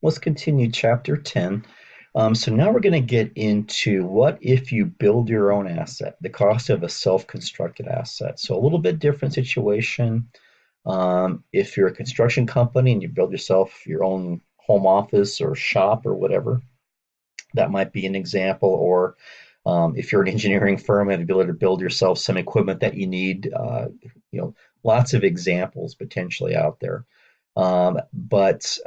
Let's continue chapter 10. So now we're going to get into what if you build your own asset, the cost of a self-constructed asset. So a little bit different situation. If you're a construction company and you build yourself your own home office or shop or whatever, that might be an example. Or if you're an engineering firm, have the ability to build yourself some equipment that you need. Lots of examples potentially out there. But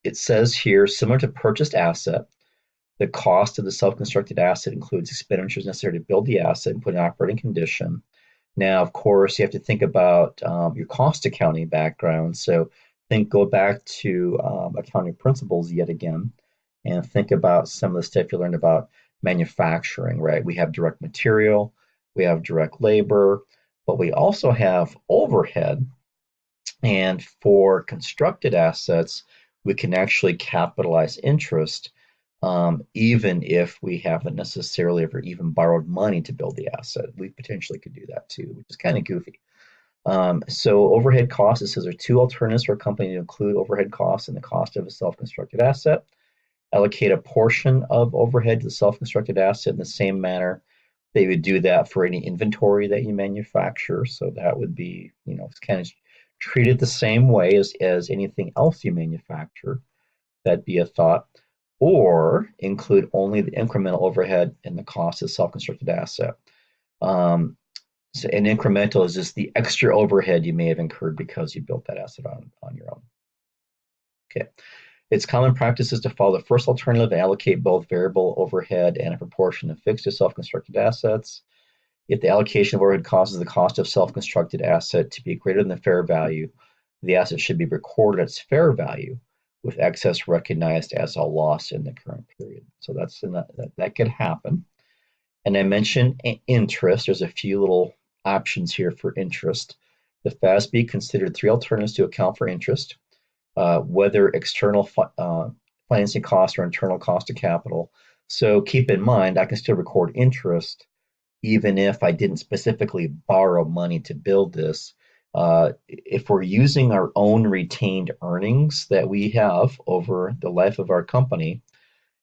it says here, similar to purchased asset, the cost of the self-constructed asset includes expenditures necessary to build the asset and put it in operating condition. Now, of course, you have to think about your cost accounting background. So go back to accounting principles yet again, and think about some of the stuff you learned about manufacturing, right? We have direct material, we have direct labor, but we also have overhead. And for constructed assets, we can actually capitalize interest, even if we haven't necessarily ever even borrowed money to build the asset. We potentially could do that too, which is kind of goofy. So overhead costs, it says there are two alternatives for a company to include overhead costs in the cost of a self-constructed asset. Allocate a portion of overhead to the self-constructed asset in the same manner they would do that for any inventory that you manufacture. So that would be, it's kind of treated the same way as anything else you manufacture. That'd be a thought. Or include only the incremental overhead and the cost of the self-constructed asset. So an incremental is just the extra overhead you may have incurred because you built that asset on your own. Okay. Its common practice is to follow the first alternative and allocate both variable overhead and a proportion of fixed to self-constructed assets. If the allocation of overhead causes the cost of self-constructed asset to be greater than the fair value, the asset should be recorded at its fair value, with excess recognized as a loss in the current period. So that could happen. And I mentioned interest. There's a few little options here for interest. The FASB considered three alternatives to account for interest, whether external financing cost or internal cost of capital. So keep in mind, I can still record interest even if I didn't specifically borrow money to build this. If we're using our own retained earnings that we have over the life of our company,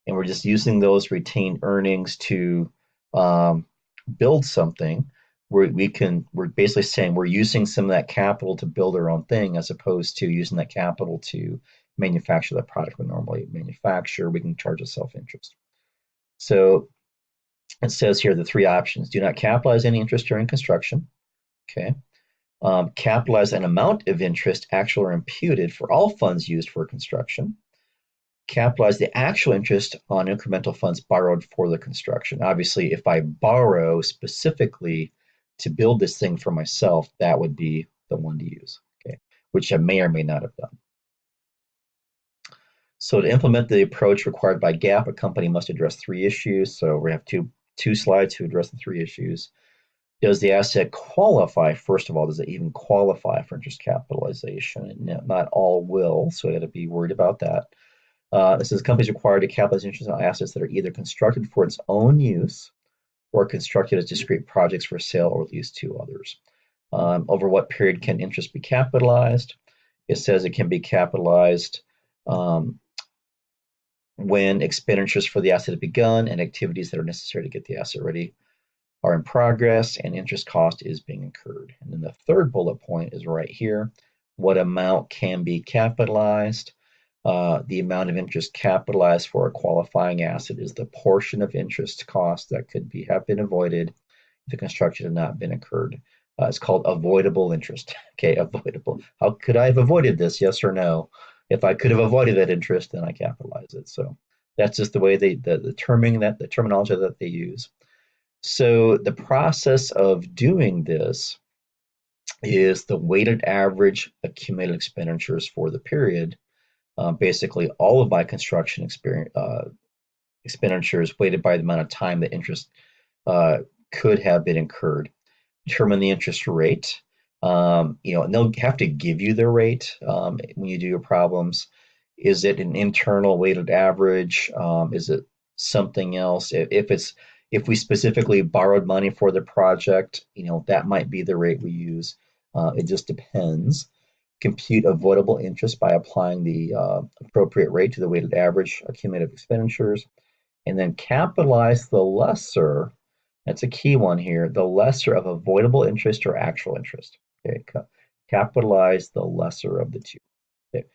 and we're just using those retained earnings to um, build something, we're basically saying we're using some of that capital to build our own thing as opposed to using that capital to manufacture the product we normally manufacture. We can charge a self interest. So it says here the three options: do not capitalize any interest during construction. Okay. Capitalize an amount of interest, actual or imputed, for all funds used for construction. Capitalize the actual interest on incremental funds borrowed for the construction. Obviously, if I borrow specifically to build this thing for myself, that would be the one to use, okay, which I may or may not have done. So to implement the approach required by GAAP, a company must address three issues. So we have two slides to address the three issues. Does the asset qualify? First of all, does it even qualify for interest capitalization? And not all will, so I got to be worried about that. It says companies required to capitalize interest on assets that are either constructed for its own use or constructed as discrete projects for sale or lease to others. Over what period can interest be capitalized? It says it can be capitalized when expenditures for the asset have begun and activities that are necessary to get the asset ready are in progress and interest cost is being incurred. And then the third bullet point is right here. What amount can be capitalized? The amount of interest capitalized for a qualifying asset is the portion of interest cost that could have been avoided if the construction had not been incurred. It's called avoidable interest. Okay, avoidable. How could I have avoided this? Yes or no? If I could have avoided that interest, then I capitalize it. So that's just the way the terminology that they use. So the process of doing this is the weighted average accumulated expenditures for the period. Basically, all of my construction expenditures weighted by the amount of time that interest could have been incurred. Determine the interest rate. And they'll have to give you the rate when you do your problems. Is it an internal weighted average? Is it something else? If we specifically borrowed money for the project, that might be the rate we use. It just depends. compute avoidable interest by applying the appropriate rate to the weighted average accumulative expenditures, and then capitalize the lesser, that's a key one here, the lesser of avoidable interest or actual interest. Okay, capitalize the lesser of the two. Okay.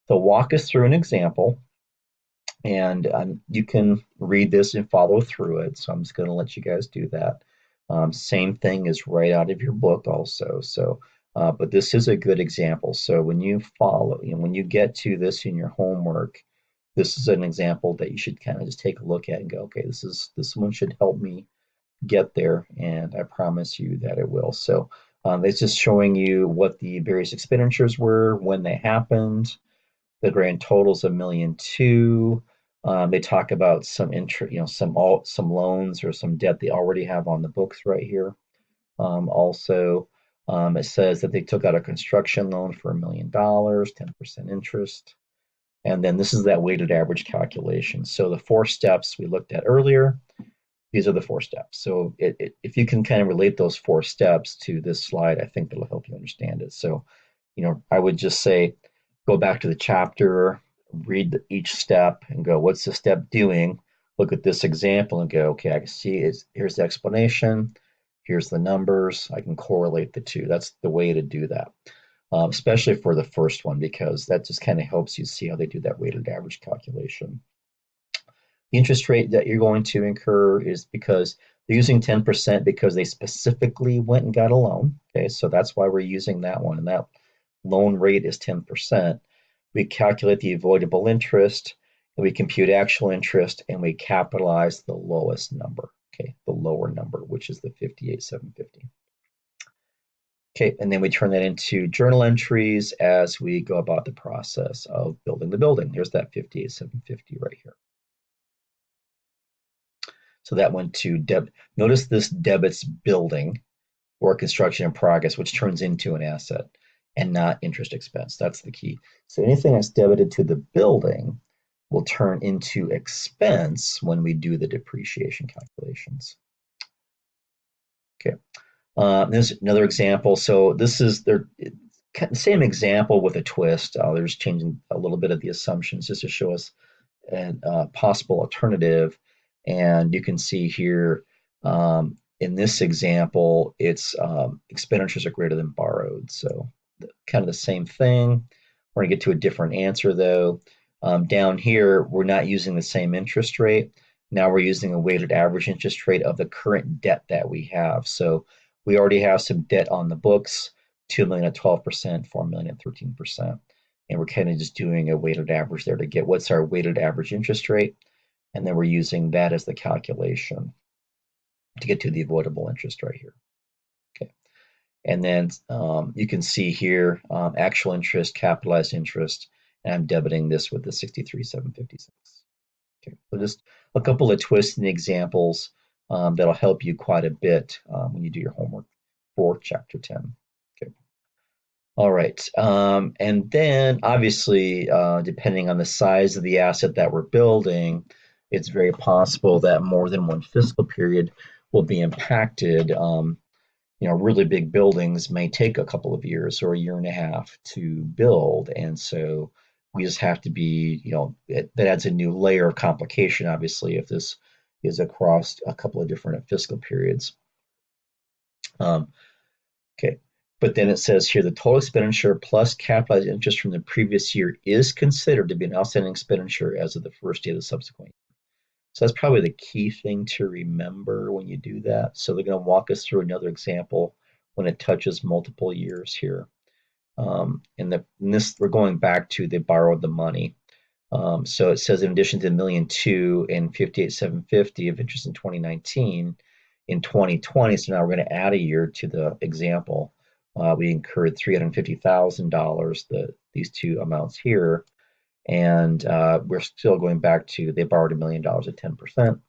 So walk us through an example, and you can read this and follow through it. So I'm just going to let you guys do that. Same thing is right out of your book also. So, but this is a good example. So when you follow, when you get to this in your homework, this is an example that you should kind of just take a look at and go, okay, this one should help me get there, and I promise you that it will. So it's just showing you what the various expenditures were, when they happened. The grand total's $1,200,000. They talk about some interest, some loans or some debt they already have on the books right here. Also, it says that they took out a construction loan for $1,000,000, 10% interest. And then this is that weighted average calculation. So the four steps we looked at earlier, these are the four steps. So if you can kind of relate those four steps to this slide, I think that'll help you understand it. So, I would just say, go back to the chapter, read each step and go, what's the step doing? Look at this example and go, okay, I can see here's the explanation, here's the numbers, I can correlate the two. That's the way to do that, especially for the first one, because that just kind of helps you see how they do that weighted average calculation. The interest rate that you're going to incur is because they're using 10% because they specifically went and got a loan. Okay, so that's why we're using that one. And that loan rate is 10%. We calculate the avoidable interest, and we compute actual interest, and we capitalize the lowest number, okay, the lower number, which is the 58,750. Okay, and then we turn that into journal entries as we go about the process of building the building. Here's that 58,750 right here. So that went to debit. Notice this debits building or construction in progress, which turns into an asset and not interest expense. That's the key. So anything that's debited to the building will turn into expense when we do the depreciation calculations. Okay. There's another example. So this is the same example with a twist. They're just changing a little bit of the assumptions just to show us a possible alternative. And you can see here in this example, it's expenditures are greater than borrowed. So kind of the same thing. We're going to get to a different answer though. Down here, we're not using the same interest rate. Now we're using a weighted average interest rate of the current debt that we have. So we already have some debt on the books, 2,000,000 at 12%, 4,000,000 at 13%. And we're kind of just doing a weighted average there to get what's our weighted average interest rate. And then we're using that as the calculation to get to the avoidable interest right here. Okay. And then you can see here actual interest, capitalized interest, and I'm debiting this with the 63,756. Okay, so just a couple of twists in the examples that'll help you quite a bit when you do your homework for chapter 10. Okay. All right. And then obviously, depending on the size of the asset that we're building, it's very possible that more than one fiscal period will be impacted. Really big buildings may take a couple of years or a year and a half to build. And so we just have to be, that adds a new layer of complication, obviously, if this is across a couple of different fiscal periods. Okay. But then it says here the total expenditure plus capitalized interest from the previous year is considered to be an outstanding expenditure as of the first day of the subsequent year. So that's probably the key thing to remember when you do that. So they're going to walk us through another example when it touches multiple years here. In this, we're going back to they borrowed the money. So it says in addition to $1,200,000 and 58,750 of interest in 2019, in 2020, so now we're going to add a year to the example. We incurred $350,000, these two amounts here, and we're still going back to they borrowed $1,000,000 at 10%.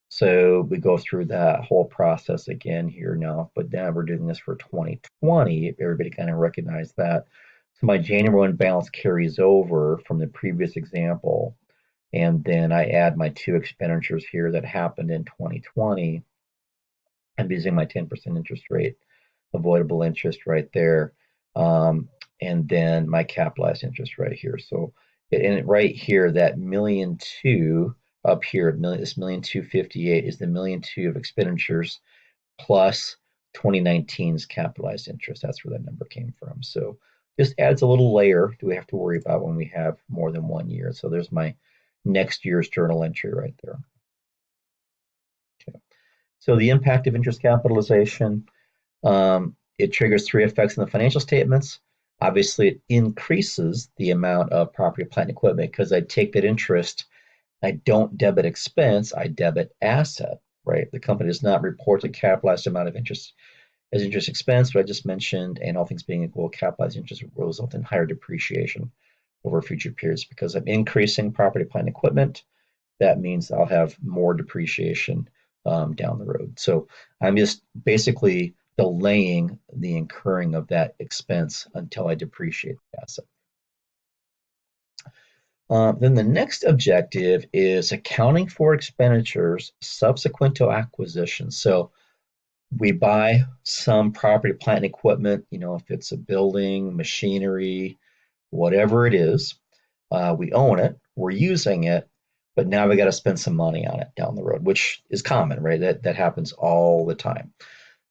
So we go through that whole process again here now, but now we're doing this for 2020. Everybody kind of recognized that. So my January 1 balance carries over from the previous example, and then I add my two expenditures here that happened in 2020. I'm using my 10% interest rate, avoidable interest right there. and then my capitalized interest right here. So, and right here, that million two up here, this 1,258 is the million two of expenditures plus 2019's capitalized interest. That's where that number came from. So just adds a little layer that we have to worry about when we have more than 1 year. So there's my next year's journal entry right there. Okay. So the impact of interest capitalization, it triggers three effects in the financial statements. Obviously, it increases the amount of property, plant, and equipment because I take that interest. I don't debit expense, I debit asset, right? The company does not report the capitalized amount of interest as interest expense, what I just mentioned, and all things being equal, capitalized interest will result in higher depreciation over future periods because I'm increasing property, plant, and equipment. That means I'll have more depreciation down the road. So I'm just basically delaying the incurring of that expense until I depreciate the asset. Then the next objective is accounting for expenditures subsequent to acquisition. So we buy some property, plant, and equipment, if it's a building, machinery, whatever it is, we own it, we're using it, but now we got to spend some money on it down the road, which is common, right? That happens all the time.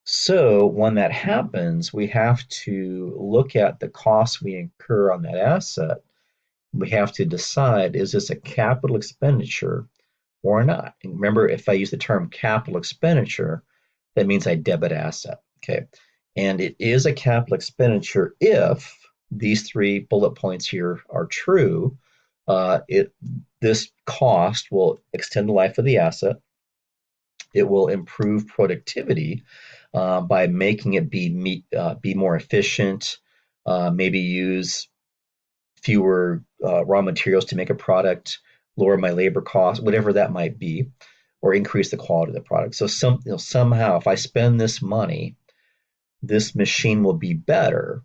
So when that happens, we have to look at the costs we incur on that asset. We have to decide, is this a capital expenditure or not? And remember, if I use the term capital expenditure, that means I debit asset. Okay. And it is a capital expenditure if these three bullet points here are true. This cost will extend the life of the asset. It will improve productivity by making it be more efficient, maybe use fewer raw materials to make a product, lower my labor costs, whatever that might be, or increase the quality of the product. So somehow, if I spend this money, this machine will be better.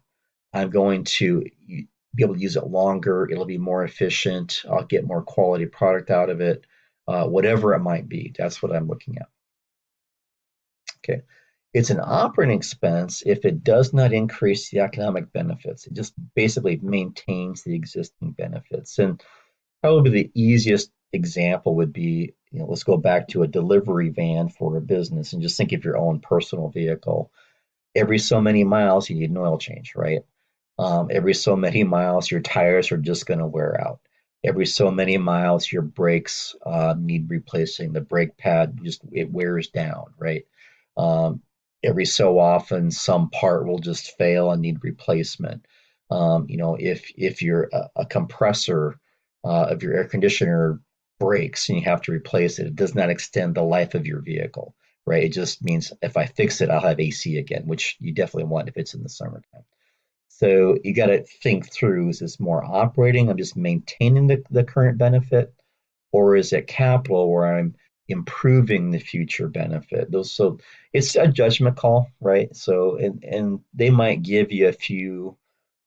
I'm going to be able to use it longer. It'll be more efficient. I'll get more quality product out of it. Whatever it might be, that's what I'm looking at. Okay. It's an operating expense if it does not increase the economic benefits. It just basically maintains the existing benefits. And probably the easiest example would be, let's go back to a delivery van for a business and just think of your own personal vehicle. Every so many miles, you need an oil change, right? Every so many miles, your tires are just going to wear out. Every so many miles, your brakes need replacing. The brake pad just it wears down, right? Um, every so often, some part will just fail and need replacement. If you're a compressor of your air conditioner breaks and you have to replace it, it does not extend the life of your vehicle, right? It just means if I fix it, I'll have AC again, which you definitely want if it's in the summertime. So you got to think through, is this more operating? I'm just maintaining the current benefit, or is it capital where I'm improving the future benefit? So it's a judgment call, right? So and they might give you a few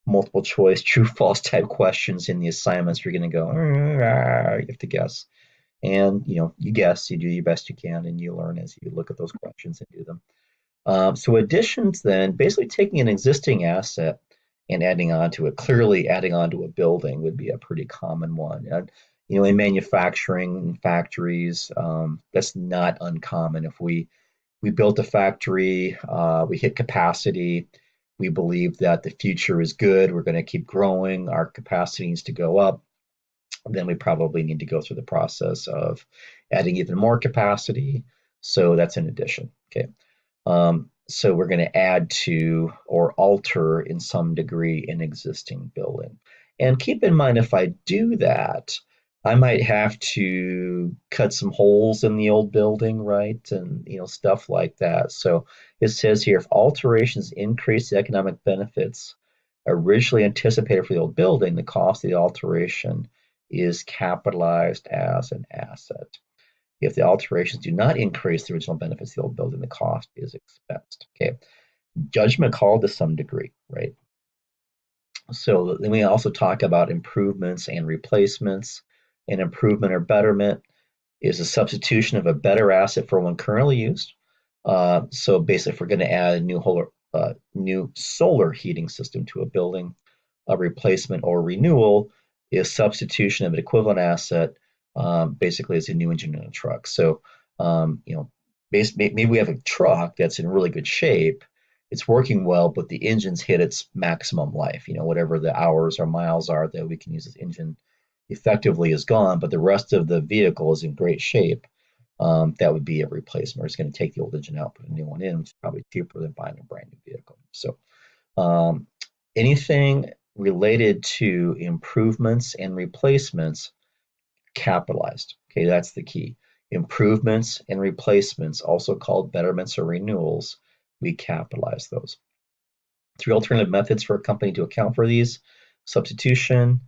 multiple choice, true false type questions in the assignments. You're going to go, you have to guess. And you guess, you do your best you can, and you learn as you look at those questions and do them. So additions then, basically taking an existing asset and adding on to it. Clearly, adding on to a building would be a pretty common one. In manufacturing factories, that's not uncommon. If we built a factory, we hit capacity, we believe that the future is good, we're going to keep growing, our capacity needs to go up, then we probably need to go through the process of adding even more capacity. So that's an addition. Okay. So we're going to add to or alter in some degree an existing building. And keep in mind, if I do that, I might have to cut some holes in the old building, right? And stuff like that. So it says here, if alterations increase the economic benefits originally anticipated for the old building, the cost of the alteration is capitalized as an asset. If the alterations do not increase the original benefits of the old building, the cost is expensed. Okay, judgment call to some degree, right? So then we also talk about improvements and replacements. An improvement or betterment is a substitution of a better asset for one currently used. So basically, if we're going to add a new solar heating system to a building, a replacement or renewal is substitution of an equivalent asset, basically as a new engine in a truck. So, you know, maybe we have a truck that's in really good shape, it's working well, but the engine's hit its maximum life. You know, whatever the hours or miles are that we can use this engine effectively is gone, but the rest of the vehicle is in great shape. That would be a replacement. It's going to take the old engine out, put a new one in, which is probably cheaper than buying a brand new vehicle. So, um, anything related to improvements and replacements capitalized. Okay, that's the key. Improvements and replacements, also called betterments or renewals, we capitalize those. Three alternative methods for a company to account for these: substitution,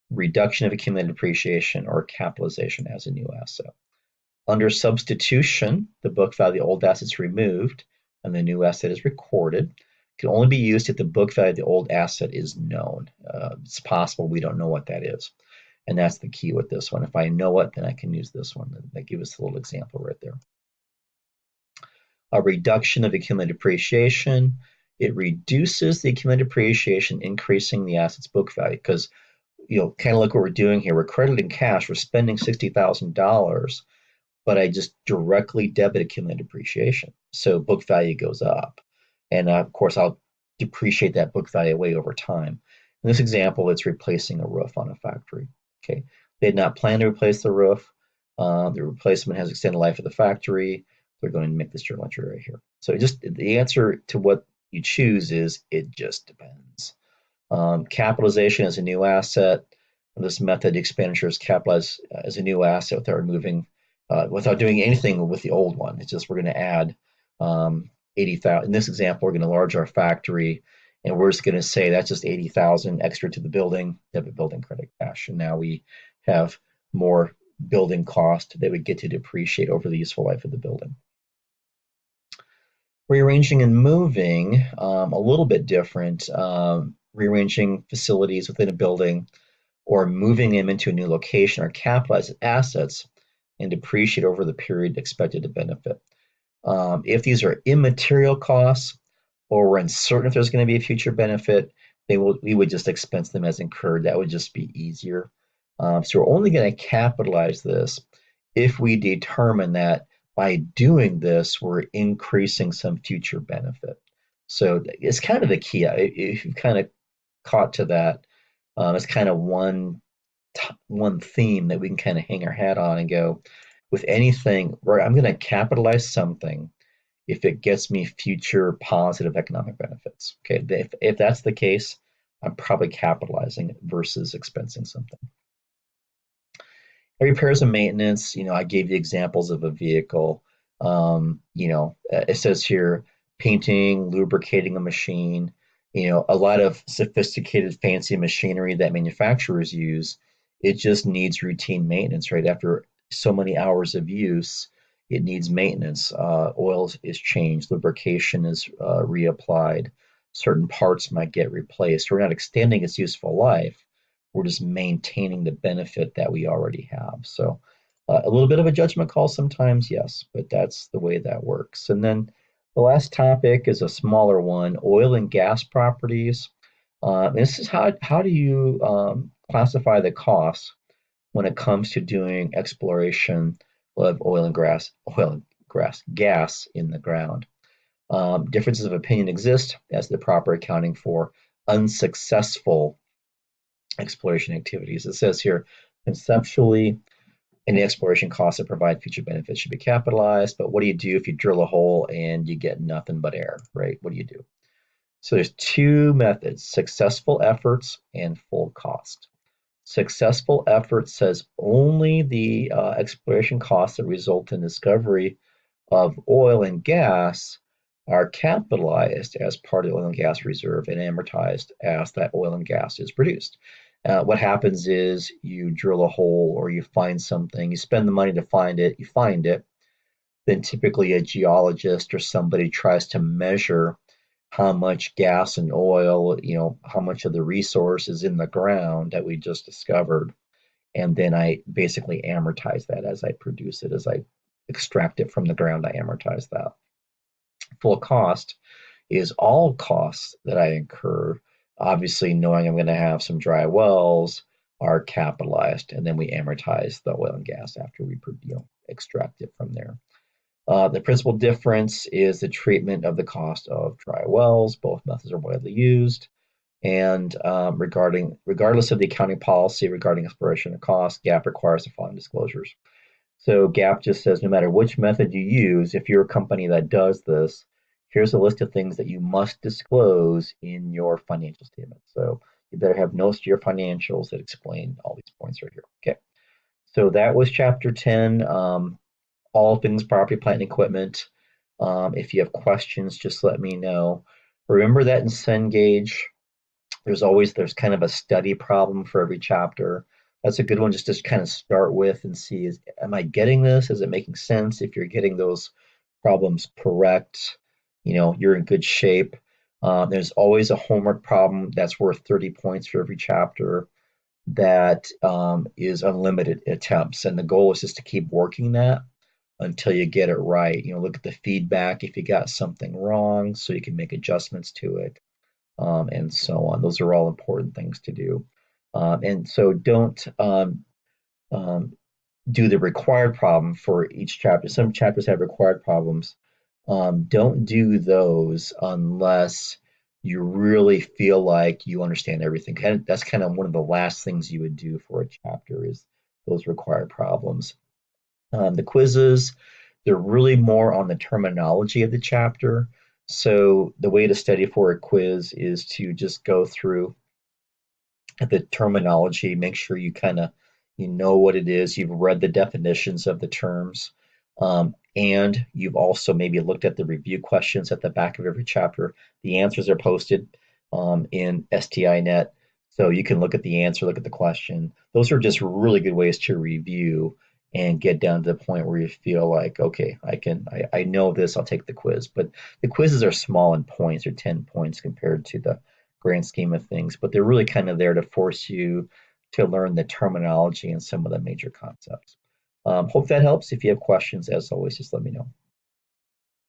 reduction of accumulated depreciation, or capitalization as a new asset. Under substitution, the book value of the old asset is removed and the new asset is recorded. It can only be used if the book value of the old asset is known. It's possible we don't know what that is. And that's the key with this one. If I know it, then I can use this one. That gives us a little example right there. A reduction of accumulated depreciation. It reduces the accumulated depreciation, increasing the asset's book value. Because, you know, kind of like what we're doing here, we're crediting cash, we're spending $60,000, but I just directly debit accumulated depreciation. So book value goes up. And of course, I'll depreciate that book value away over time. In this example, it's replacing a roof on a factory. Okay, they had not planned to replace the roof. The replacement has extended life of the factory. They're going to make this journal entry right here. So just the answer to what you choose is it just depends. Capitalization as a new asset. This method, expenditure is capitalized as a new asset without doing anything with the old one. It's just we're going to add 80,000. In this example, we're going to enlarge our factory, and we're just going to say that's just 80,000 extra to the building, debit building credit cash. And now we have more building cost that we get to depreciate over the useful life of the building. Rearranging and moving, a little bit different. Rearranging facilities within a building or moving them into a new location are capitalized assets and depreciate over the period expected to benefit. If these are immaterial costs or we're uncertain if there's going to be a future benefit, we would just expense them as incurred. That would just be easier. So we're only going to capitalize this if we determine that by doing this, we're increasing some future benefit. So it's kind of the key. If you've kind of caught to that, it's kind of one theme that we can kind of hang our hat on and go, with anything, where I'm going to capitalize something if it gets me future positive economic benefits. Okay, if that's the case, I'm probably capitalizing it versus expensing something. Repairs and maintenance, you know, I gave you examples of a vehicle. You know, it says here painting, lubricating a machine, you know, a lot of sophisticated, fancy machinery that manufacturers use. It just needs routine maintenance, right? After so many hours of use, it needs maintenance. Oil is changed, lubrication is reapplied, certain parts might get replaced. We're not extending its useful life, we're just maintaining the benefit that we already have. So a little bit of a judgment call sometimes, yes, but that's the way that works. And then the last topic is a smaller one: oil and gas properties. This is how do you classify the costs when it comes to doing exploration of gas in the ground. Differences of opinion exist as the proper accounting for unsuccessful exploration activities. It says here, conceptually, any exploration costs that provide future benefits should be capitalized. But what do you do if you drill a hole and you get nothing but air, right? What do you do? So there's two methods: successful efforts and full cost. Successful effort says only the exploration costs that result in discovery of oil and gas are capitalized as part of the oil and gas reserve and amortized as that oil and gas is produced. What happens is you drill a hole or you find something, you spend the money to find it, you find it, then typically a geologist or somebody tries to measure how much gas and oil, you know, how much of the resource is in the ground that we just discovered. And then I basically amortize that as I produce it, as I extract it from the ground, I amortize that. Full cost is all costs that I incur obviously knowing I'm going to have some dry wells are capitalized, and then we amortize the oil and gas after we extract it from there. The principal difference is the treatment of the cost of dry wells. Both methods are widely used. And regardless of the accounting policy regarding exploration and cost, GAAP requires the following disclosures. So GAAP just says no matter which method you use, if you're a company that does this, here's a list of things that you must disclose in your financial statement. So you better have notes to your financials that explain all these points right here. Okay. So that was chapter 10, all things property, plant, and equipment. If you have questions, just let me know. Remember that in Cengage, there's kind of a study problem for every chapter. That's a good one just to kind of start with and see am I getting this? Is it making sense? If you're getting those problems correct, you're in good shape. There's always a homework problem that's worth 30 points for every chapter that is unlimited attempts. And the goal is just to keep working that until you get it right. Look at the feedback if you got something wrong so you can make adjustments to it, and so on. Those are all important things to do. And so don't um, do the required problem for each chapter. Some chapters have required problems. Don't do those unless you really feel like you understand everything. That's kind of one of the last things you would do for a chapter is those required problems. The quizzes, they're really more on the terminology of the chapter. So the way to study for a quiz is to just go through the terminology, make sure you know what it is, you've read the definitions of the terms, and you've also maybe looked at the review questions at the back of every chapter. The answers are posted in STInet, so you can look at the answer, look at the question. Those are just really good ways to review and get down to the point where you feel like, okay, I know this, I'll take the quiz. But the quizzes are small in points, or 10 points compared to the grand scheme of things, but they're really kind of there to force you to learn the terminology and some of the major concepts. Hope that helps. If you have questions, as always, just let me know.